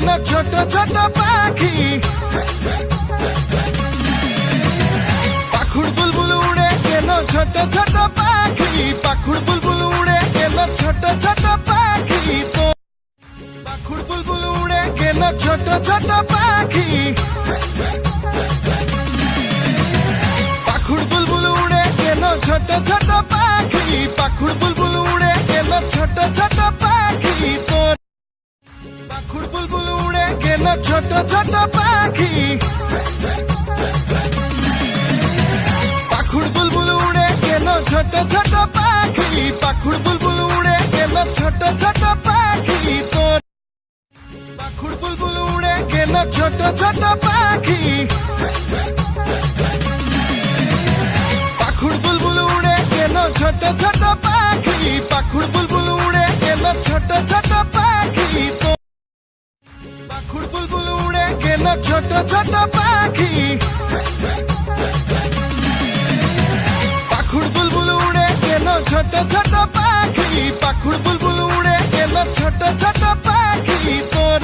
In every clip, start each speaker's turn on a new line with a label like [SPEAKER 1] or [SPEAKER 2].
[SPEAKER 1] কেন ছোট ছোট পাখি, পাখুর বুলবুল উড়ে কেন ছোট ছোট পাখি, পাখুর বুলবুল উড়ে কেন ছোট ছোট পাখি তো, পাখুর বুলবুল উড়ে কেন ছোট ছোট পাখি, পাখুর বুলবুল উড়ে কেন ছোট ছোট পাখি, পাখুর বুলবুল উড়ে কেন ছোট ছোট পাখি তোর, পাখুর বুলবুল উড়ে কেন ছোট ছোট পাখি, পাখুর বুলবুল উড়ে কেন ছোট ছোট পাখি, পাখুর বুলবুল উড়ে কেন ছোট ছোট পাখি তোর, পাখুর বুলবুল উড়ে কেন ছোট ছোট পাখি, পাখুর বুলবুল উড়ে কেন ছোট ছোট পাখি, পাখুর বুলবুল উড়ে কেন ছোট ছোট পাখি তো, পাখুর বুলবুল উড়ে কেন ছোট ছোট পাখি, পাখুর বুলবুল উড়ে কেন ছোট ছোট পাখি, পাখুর বুলবুল উড়ে কেন ছোট ছোট পাখি তোর,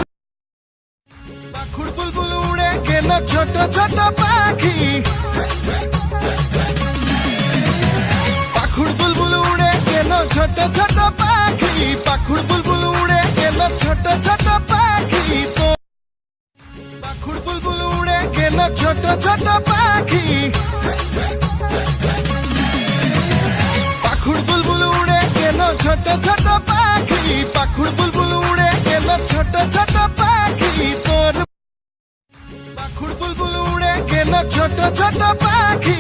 [SPEAKER 1] পাখুর বুলবুল উড়ে কেন ছোট ছোট পাখি, পাখুর বুলবুল উড়ে কেন ছোট ছোট পাখি, পাখুর বুলবুল উড়ে কেন ছোট ছোট পাখি তো, পাখুর বুলবুল উড়ে কেন ছোট ছোট পাখি, পাখুর বুলবুল উড়ে কেন ছোট ছোট পাখি, পাখুর বুলবুল উড়ে কেন ছোট ছোট পাখি তোর, পাখুর বুলবুল উড়ে কেন ছোট ছোট পাখি,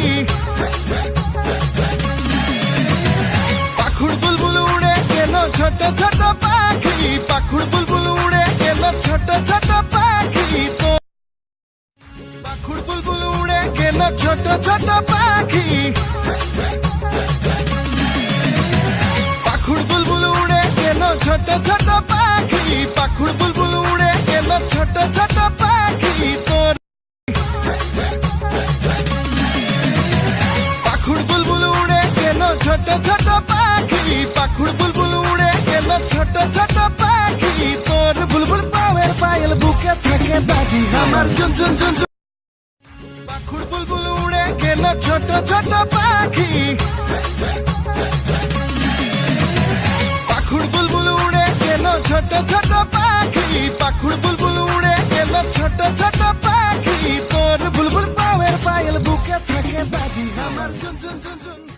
[SPEAKER 1] পাখুর বুলবুল উড়ে কেন ছোট ছোট পাখি, পাখুর বুলবুল উড়ে কেন ছোট ছোট পাখি তো, পাখুর বুলবুল উড়ে কেন ছোট ছোট পাখি, পাখুর বুলবুল উড়ে কেন ছোট ছোট পাখি, পাখুর বুলবুল উড়ে কেন ছোট ছোট পাখি তোর, পাখুর বুলবুল উড়ে কেন ছোট ছোট পাখি, পাখুর বুলবুল উড়ে কেন ছোট ছোট পাখি তোর, বুলবুল পাওয়ের পায়েল বুকে থাকে বাজি আমার ঝুন ঝুন ঝুন ঝুন, পাখুর বুলবুল উড়ে কেন ছোট ছোট পাখি, পাখুর বুলবুল উড়ে কেন ছোট ছোট পাখি, পাখুর বুলবুল উড়ে কেন ছোট ছোট পাখি তোর, বুলবুল পাওয়ের পায়েল বুকে থাকে বাজি আমার ঝুন ঝুন ঝুন ঝুন।